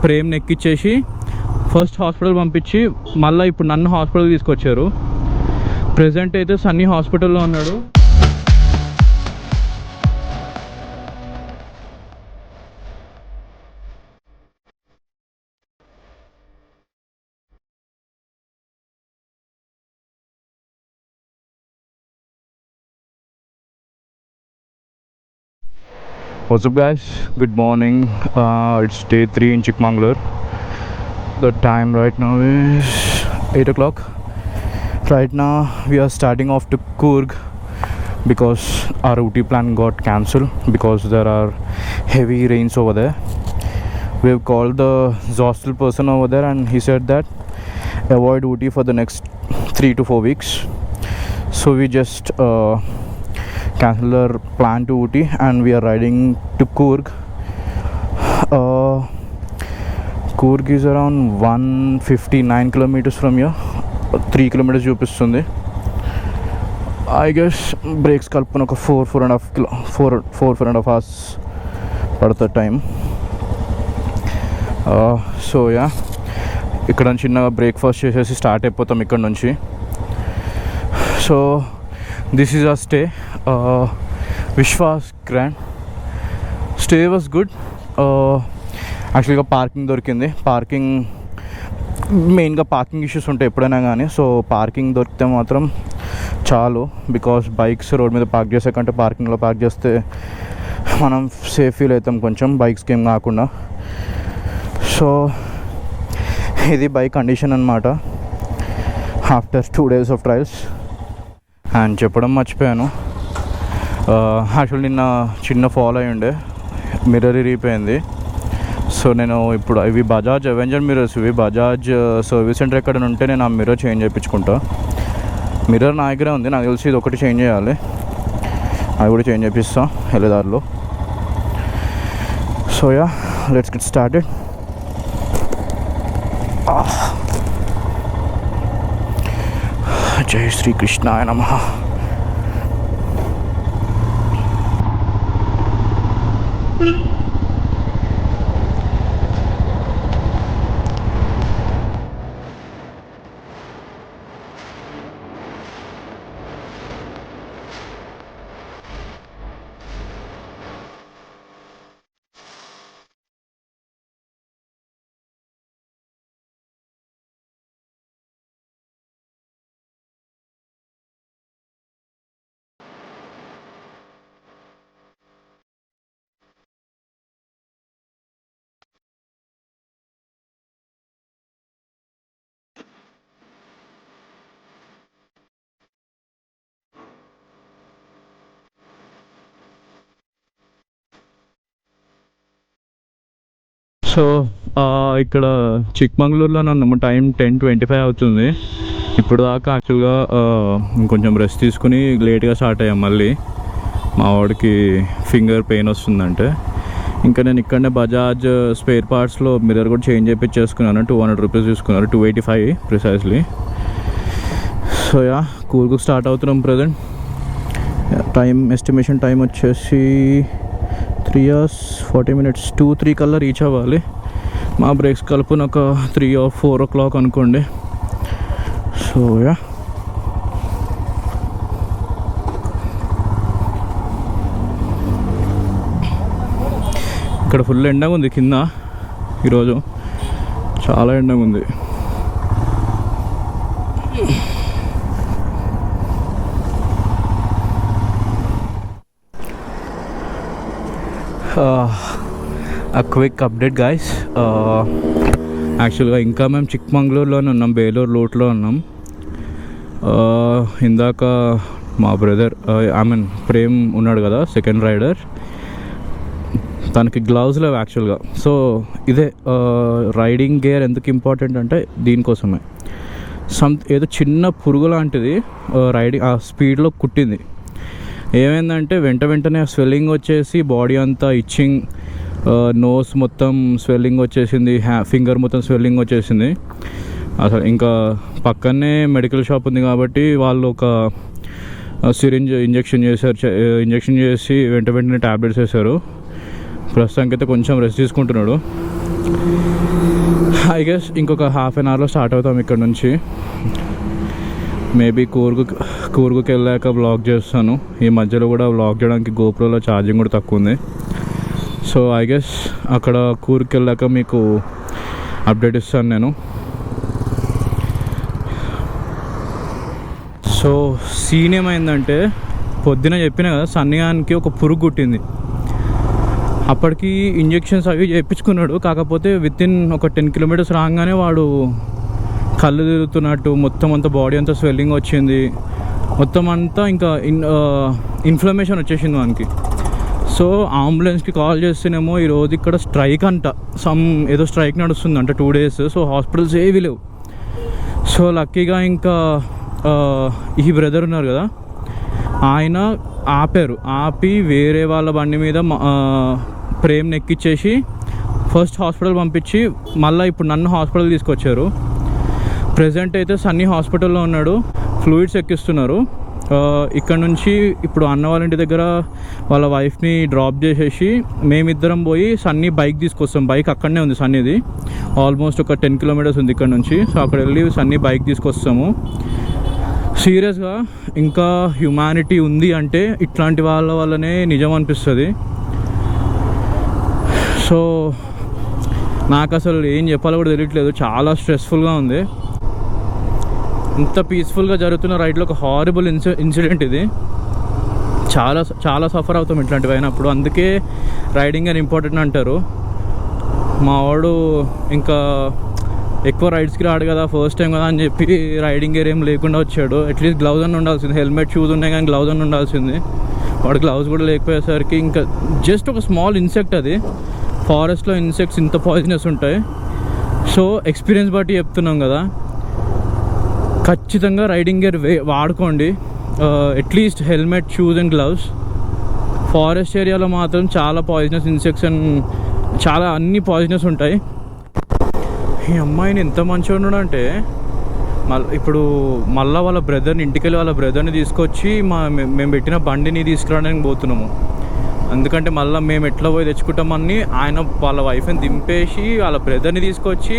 ప్రేమ్ని ఎక్కిచ్చేసి first hospital పంపించి మళ్ళీ ఇప్పుడు నన్ను హాస్పిటల్ తీసుకొచ్చారు. ప్రెజెంట్ అయితే సన్నీ హాస్పిటల్లో ఉన్నాడు. What's up guys, good morning. It's day 3 in Chikmagalur. The time right now is 8 o'clock. Right now we are starting off to Coorg because our Ooty plan got cancelled because there are heavy rains over there. We have called the hostel person over there and he said that avoid Ooty for the next 3 to 4 weeks. So we just cancel our plan to Ooty and we are riding to Coorg. Coorg is around 159 kilometers from here. 3 kilometers చూపిస్తుంది. I guess breaks కలుపుకొని ఒక 4.5 hours పడుతుంది time. So yeah ఇక్కడ చిన్నగా breakfast చేసేసి start అయిపోతాం ఇక్కడ నుంచి. So this is our stay. Vishwas grand. Stay was good. యాక్చువల్గా పార్కింగ్ దొరికింది. పార్కింగ్ మెయిన్గా పార్కింగ్ ఇష్యూస్ ఉంటాయి ఎప్పుడైనా కానీ. సో పార్కింగ్ దొరికితే మాత్రం చాలు. బికాస్ బైక్స్ రోడ్ మీద పార్క్ చేసే కంటే పార్కింగ్లో పార్క్ చేస్తే మనం సేఫ్ ఫీల్ అవుతాం కొంచెం, బైక్స్కి ఏం కాకుండా. సో ఇది బైక్ కండిషన్ అన్నమాట after 2 days of trials. And చెప్పడం మర్చిపోయాను, యాక్చువల్లీ నిన్న చిన్న ఫాల్ అయి ఉండే, మిర్రర్ ఇరిగిపోయింది. సో నేను ఇప్పుడు ఇవి బజాజ్ అవెంజర్ మిర్రర్స్, ఇవి బజాజ్ సర్వీస్ సెంటర్ ఎక్కడ ఉంటే నేను ఆ మిర్రర్ చేంజ్ చేయించుకుంటా. మిర్రర్ నా దగ్గరే ఉంది, నాకు తెలిసి ఇది ఒకటి చేంజ్ చేయాలి, అది కూడా చేంజ్ చేపిస్తా వెళ్ళేదారిలో. So ya let's get started. జై శ్రీకృష్ణాయ నమః. సో ఇక్కడ చిక్మంగళూరులో నన్ను టైం 10:25 అవుతుంది. ఇప్పుడు దాకా యాక్చువల్గా ఇంకొంచెం రెస్ట్ తీసుకుని లేట్గా స్టార్ట్ అయ్యాం. మళ్ళీ మా వాడికి ఫింగర్ పెయిన్ వస్తుందంటే ఇంకా నేను ఇక్కడనే బజాజ్ స్పేర్ పార్ట్స్లో మిర్రర్ కూడా చేంజ్ చేయించేసుకున్నాను. 200 రూపీస్ తీసుకున్నారు, 285 precisely. So yeah Coorg start అవుతున్నాం ప్రజెంట్. టైం ఎస్టిమేషన్ టైం వచ్చేసి 3 hours 40 minutes, 2-3 కల్లా రీచ్ అవ్వాలి. మా బ్రేక్స్ కలుపున ఒక 3 or 4 o'clock అనుకోండి. సో యా ఇక్కడ ఫుల్ ఎండగా ఉంది కింద ఈరోజు, చాలా ఎండగా ఉంది. a quick update guys. యాక్చువల్గా ఇంకా మేము చిక్మంగళూరులోనే ఉన్నాం, బేలూరు రూట్లో ఉన్నాం. ఇందాక మా బ్రదర్ ప్రేమ్ ఉన్నాడు కదా సెకండ్ రైడర్, తనకి గ్లౌజ్ లేవు యాక్చువల్గా. సో ఇదే రైడింగ్ గేర్ ఎందుకు ఇంపార్టెంట్ అంటే దీనికోసమే. ఏదో చిన్న పురుగు లాంటిది రైడింగ్ ఆ స్పీడ్లో కుట్టింది. ఏమైందంటే వెంటనే స్వెల్లింగ్ వచ్చేసి బాడీ అంతా ఇచ్చింగ్, నోస్ మొత్తం స్వెల్లింగ్ వచ్చేసింది, ఫింగర్ మొత్తం స్వెల్లింగ్ వచ్చేసింది. అసలు ఇంకా పక్కనే మెడికల్ షాప్ ఉంది కాబట్టి వాళ్ళు ఒక సిరింజ్ ఇంజెక్షన్ చేసి వెంటనే ట్యాబ్లెట్స్ వేశారు. ప్రస్తుతానికి అయితే కొంచెం రెస్ట్ తీసుకుంటున్నాడు. ఐ గెస్ ఇంకొక హాఫ్ అన్ అవర్లో స్టార్ట్ అవుతాం ఇక్కడ నుంచి. మేబీ కూర్గుకి వెళ్ళాక వ్లాగ్ చేస్తాను. ఈ మధ్యలో కూడా వ్లాగ్ చేయడానికి గోప్రోలో ఛార్జింగ్ కూడా తక్కువ ఉంది. సో ఐ గెస్ అక్కడ కూర్గుకి వెళ్ళాక మీకు అప్డేట్ ఇస్తాను నేను. సో సీన్ ఏమైందంటే, పొద్దున చెప్పిన కదా సన్నియానికి ఒక పురుగు కుట్టింది. అప్పటికి ఇంజెక్షన్స్ అవి చేయించుకున్నాడు. కాకపోతే వితిన్ ఒక 10 కిలోమీటర్స్ రాగానే వాడు కళ్ళు తిరుగుతున్నట్టు, మొత్తం అంతా బాడీ అంతా స్వెల్లింగ్ వచ్చింది, మొత్తం అంతా ఇంకా ఇన్ఫ్లమేషన్ వచ్చేసింది వానికి. సో అంబులెన్స్కి కాల్ చేస్తేనేమో ఈరోజు ఇక్కడ స్ట్రైక్ అంట, ఏదో స్ట్రైక్ నడుస్తుందంట 2 days. సో హాస్పిటల్స్ ఏవి లేవు. సో లక్కీగా ఇంకా ఈ బ్రదర్ ఉన్నారు కదా, ఆయన ఆపి వేరే వాళ్ళ బండి మీద ప్రేమ్ని ఎక్కిచ్చేసి ఫస్ట్ హాస్పిటల్ పంపించి మళ్ళీ ఇప్పుడు నన్ను హాస్పిటల్ తీసుకొచ్చారు. ప్రెజెంట్ అయితే సన్నీ హాస్పిటల్లో ఉన్నాడు, ఫ్లూయిడ్స్ ఎక్కిస్తున్నారు. ఇక్కడ నుంచి ఇప్పుడు అన్న వాళ్ళ ఇంటి దగ్గర వాళ్ళ వైఫ్ని డ్రాప్ చేసేసి మేమిద్దరం పోయి సన్నీ బైక్ తీసుకొస్తాం. బైక్ అక్కడనే ఉంది సన్నీది, ఆల్మోస్ట్ ఒక 10 కిలోమీటర్స్ ఉంది ఇక్కడ నుంచి. సో అక్కడ వెళ్ళి సన్నీ బైక్ తీసుకొస్తాము. సీరియస్గా ఇంకా హ్యుమానిటీ ఉంది అంటే ఇట్లాంటి వాళ్ళ వల్లనే నిజం అనిపిస్తుంది. సో నాకు అసలు ఏం చెప్పాలో కూడా తెలియట్లేదు, చాలా స్ట్రెస్ఫుల్గా ఉంది. ఇంత పీస్ఫుల్గా జరుగుతున్న రైడ్లో ఒక హారిబుల్ ఇన్సిడెంట్ ఇది. చాలా చాలా సఫర్ అవుతాం ఇట్లాంటివి అయినప్పుడు. అందుకే రైడింగ్ అని ఇంపార్టెంట్ అంటారు. మా వాడు ఇంకా ఎక్కువ రైడ్స్కి రాడు కదా, ఫస్ట్ టైం కదా అని చెప్పి రైడింగ్ గేర్ ఏం లేకుండా వచ్చాడు. అట్లీస్ట్ గ్లౌజ్ అని ఉండాల్సింది, హెల్మెట్ షూస్ ఉన్నాయి కానీ గ్లౌజ్ అని ఉండాల్సింది. వాడు గ్లౌజ్ కూడా లేకపోయేసరికి ఇంకా జస్ట్ ఒక స్మాల్ ఇన్సెక్ట్ అది. ఫారెస్ట్లో ఇన్సెక్ట్స్ ఇంత పాయిజనస్ ఉంటాయి. సో ఎక్స్పీరియన్స్ బట్టి చెప్తున్నాం కదా, ఖచ్చితంగా రైడింగ్ గేర్ వాడుకోండి. At least helmet, shoes and gloves. Forest ఏరియాలో మాత్రం చాలా పాయిజనస్ ఇన్సెక్ట్స్ అండ్ చాలా అన్ని పాయిజనస్ ఉంటాయి. ఈ అమ్మాయిని ఎంత మంచిగా ఉన్నాడంటే, ఇప్పుడు మళ్ళీ వాళ్ళ బ్రదర్ని ఇంటికెళ్ళి వాళ్ళ బ్రదర్ని తీసుకొచ్చి మేము పెట్టిన బండిని తీసుకురావడానికి పోతున్నాము. ఎందుకంటే మళ్ళీ మేము ఎట్లా పోయి తెచ్చుకుంటామని ఆయన వాళ్ళ వైఫ్ని దింపేసి వాళ్ళ బ్రదర్ని తీసుకొచ్చి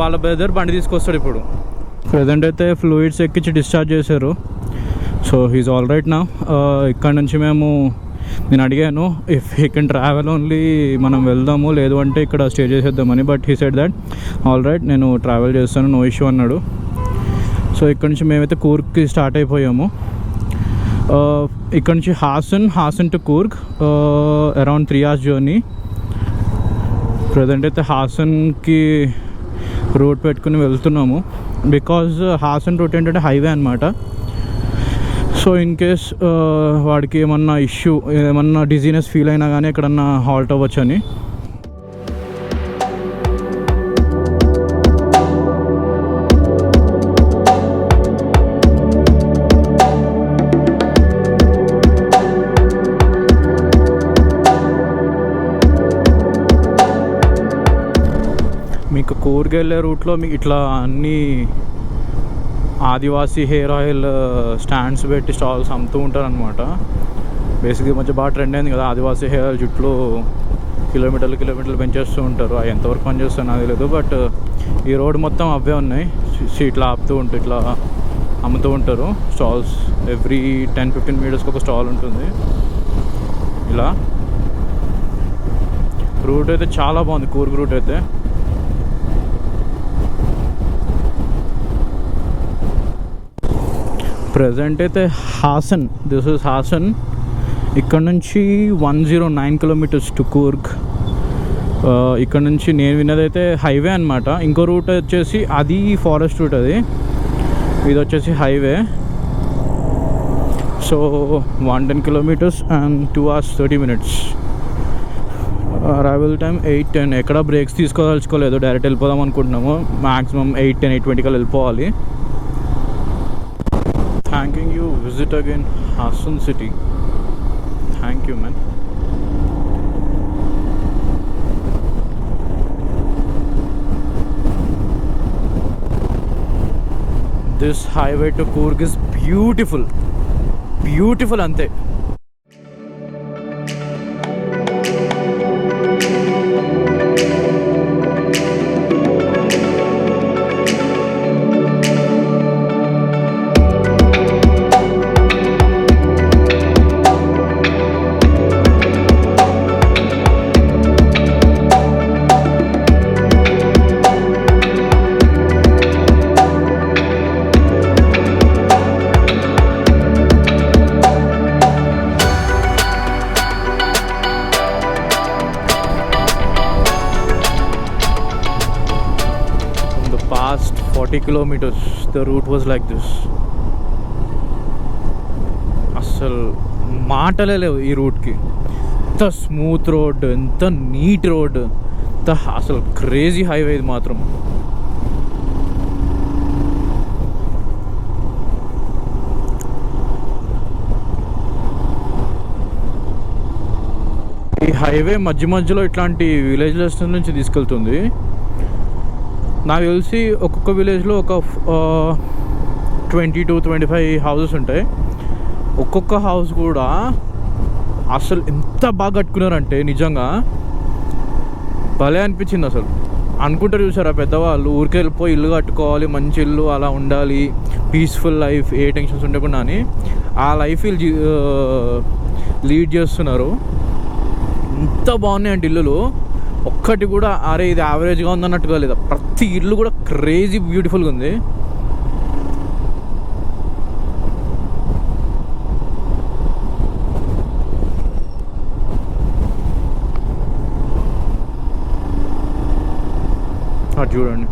వాళ్ళ బ్రదర్ బండి తీసుకొస్తాడు. ఇప్పుడు ప్రజెంట్ అయితే ఫ్లూయిడ్స్ ఎక్కించి డిశ్చార్జ్ చేశారు. సో హీస్ ఆల్ రైట్ నా. ఇక్కడ నుంచి నేను అడిగాను if he can travel only, మనం వెళ్దాము, లేదు అంటే ఇక్కడ స్టే చేసేద్దామని. But he said that all right, నేను ట్రావెల్ చేస్తాను, నో ఇష్యూ అన్నాడు. సో ఇక్కడ నుంచి మేమైతే కూర్గ్కి స్టార్ట్ అయిపోయాము. ఇక్కడ నుంచి Hassan to Coorg around 3 hours journey. Present అయితే హాసన్కి రూట్ పెట్టుకుని వెళ్తున్నాము. బికాజ్ హాసన్ రూట్ ఏంటంటే హైవే అనమాట. సో ఇన్ కేస్ వాడికి ఏమన్నా ఇష్యూ, ఏమన్నా డిజీనెస్ ఫీల్ అయినా కానీ ఎక్కడన్నా హాల్ట్ అవ్వచ్చు అని. మీకు కూర్గ్ వెళ్ళే రూట్లో మీకు ఇట్లా అన్నీ ఆదివాసీ హెయిర్ ఆయిల్ స్టాండ్స్ పెట్టి స్టాల్స్ అమ్ముతూ ఉంటారు అనమాట. బేసిక్గా మధ్య బాగా ట్రెండ్ అయింది కదా ఆదివాసీ హెయిర్ ఆయిల్, జుట్లు కిలోమీటర్లు పెంచేస్తూ ఉంటారు. అవి ఎంతవరకు పనిచేస్తారో నాకు తెలియదు. బట్ ఈ రోడ్ మొత్తం అవే ఉన్నాయి. ఇట్లా ఆపుతూ ఉంటారు, ఇట్లా అమ్ముతూ ఉంటారు స్టాల్స్. ఎవ్రీ 10-15 మీటర్స్కి ఒక స్టాల్ ఉంటుంది. ఇలా రూట్ అయితే చాలా బాగుంది, కూర్గ్ రూట్ అయితే. ప్రజెంట్ అయితే దిస్ ఇస్ హాసన్. ఇక్కడ నుంచి 109 kilometers టు కూర్గ్. ఇక్కడ నుంచి నేను విన్నదైతే హైవే అనమాట. ఇంకో రూట్ వచ్చేసి అది ఫారెస్ట్ రూట్, ఇది వచ్చేసి highway. So 110 kilometers and 2 hours 30 minutes. Arrival time 8:10. ఎక్కడ బ్రేక్స్ తీసుకోదలుచుకోలేదు, డైరెక్ట్ వెళ్ళిపోదాం అనుకుంటున్నాము. మ్యాక్సిమం 8:10, 8:20 కల్లా వెళ్ళిపోవాలి. Thanking you. Visit again Hasan city. Thank you, man. This highway to Coorg is beautiful ante. 40 kilometers the route was like this. అసలు మాటలే లేవు ఈ రూట్కి. ఎంత స్మూత్ రోడ్, ఎంత నీట్ రోడ్, ఎంత అసలు క్రేజీ హైవే ఇది మాత్రం. ఈ హైవే మధ్య మధ్యలో ఇట్లాంటి విలేజ్లెస్ నుంచి తీసుకెళ్తుంది. నాకు తెలిసి ఒక్కొక్క విలేజ్లో ఒక 20 to 25 హౌసెస్ ఉంటాయి. ఒక్కొక్క హౌస్ కూడా అసలు ఎంత బాగా కట్టుకున్నారంటే నిజంగా భలే అనిపించింది. అసలు అనుకుంటారు చూసారా పెద్దవాళ్ళు, ఊరికి వెళ్ళిపోయి ఇల్లు కట్టుకోవాలి, మంచి ఇల్లు, అలా ఉండాలి, పీస్ఫుల్ లైఫ్, ఏ టెన్షన్స్ ఉండకుండా అని. ఆ లైఫ్ లీడ్ చేస్తున్నారు. ఎంత బాగున్నాయంటే ఇల్లులు, ఒక్కటి కూడా అరే ఇది యావరేజ్గా ఉందన్నట్టుగా లేదా. ప్రతి ఇల్లు కూడా క్రేజీ బ్యూటిఫుల్గా ఉంది. అది చూడండి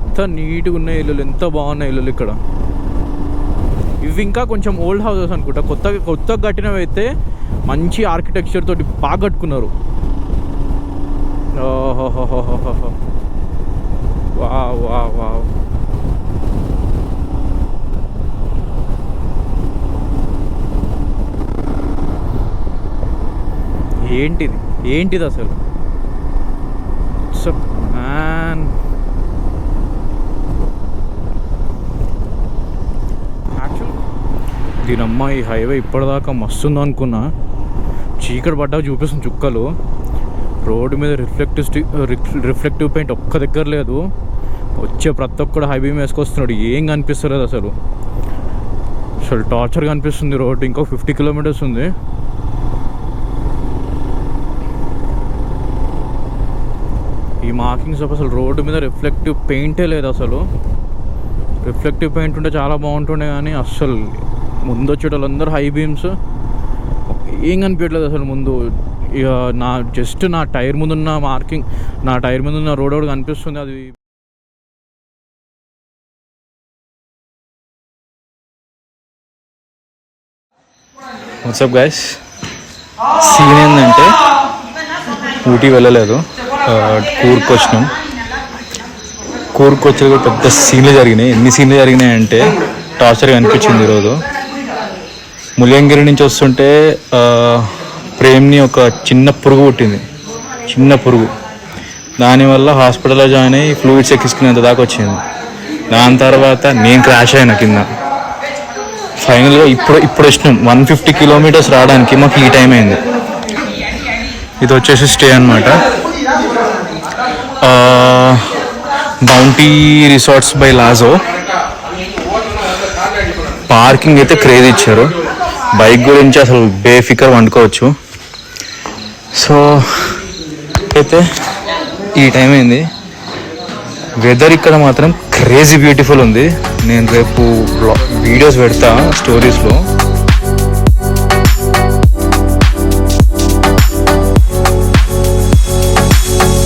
ఎంత నీట్గా ఉన్నాయి ఇల్లులు, ఎంత బాగున్నాయి ఇల్లులు ఇక్కడ. ఇవి ఇంకా కొంచెం ఓల్డ్ హౌసెస్ అనుకుంటా, కొత్తగా కట్టినవి అయితే మంచి ఆర్కిటెక్చర్ తోటి బాగా కట్టుకున్నారు. Wow wow wow. ఏంటిది అసలు మ్యాన్. దీనమ్మ ఈ హైవే ఇప్పటిదాకా మస్తుందో అనుకున్నా, చీకటి పడ్డాక చూపిస్తుంది చుక్కలు. రోడ్డు మీద రిఫ్లెక్టివ్ పెయింట్ ఒక్క దగ్గర లేదు. వచ్చే ప్రతి ఒక్కడు హై బీమ్ వేసుకొస్తున్నాడు, ఏం కనిపిస్తలేదు అసలు. టార్చర్గా అనిపిస్తుంది రోడ్డు. ఇంకో 50 kilometers ఉంది. ఈ మార్కింగ్స్ అసలు రోడ్డు మీద రిఫ్లెక్టివ్ పెయింటే లేదు అసలు. రిఫ్లెక్టివ్ పెయింట్ ఉంటే చాలా బాగుంటుండే, కానీ అస్సలు ముందు వచ్చేటోళ్ళందరూ హై బీమ్స్, ఏం కనిపించట్లేదు అసలు ముందు. ఇక నా టైర్ ముందున్న మార్కింగ్, నా టైర్ ముందున్న రోడ్ ఒకటి కనిపిస్తుంది. అది వాట్సాప్ గైస్, సీన్ ఏంటంటే ఊటీ వెళ్ళలేదు, కూర్కు వచ్చినాం. కూర్కు వచ్చేది కూడా పెద్ద సీన్లు జరిగినాయి. ఎన్ని సీన్లు జరిగినాయి అంటే టార్చర్గా అనిపించింది ఈరోజు. ముల్యంగిరి నుంచి వస్తుంటే ప్రేమ్ని ఒక చిన్న పురుగు పుట్టింది, చిన్న పురుగు. దానివల్ల హాస్పిటల్లో జాయిన్ అయ్యి ఫ్లూయిడ్స్ ఎక్కించుకునేంత దాకా వచ్చింది. దాని తర్వాత నేను క్రాష్ అయినా కింద. ఫైనల్గా ఇప్పుడు వచ్చినాం. 150 kilometers రావడానికి మాకు ఈ టైం అయింది. ఇది వచ్చేసి స్టే అనమాట, బౌంటీ రిసార్ట్స్ బై లాజో. పార్కింగ్ అయితే క్రేజ్ ఇచ్చారు. బైక్ గురించి అసలు బేఫికర్ వండుకోవచ్చు. సో అయితే ఈ టైం అయింది. వెదర్ ఇక్కడ మాత్రం క్రేజీ బ్యూటిఫుల్ ఉంది. నేను రేపు వీడియోస్ పెడతా స్టోరీస్లో.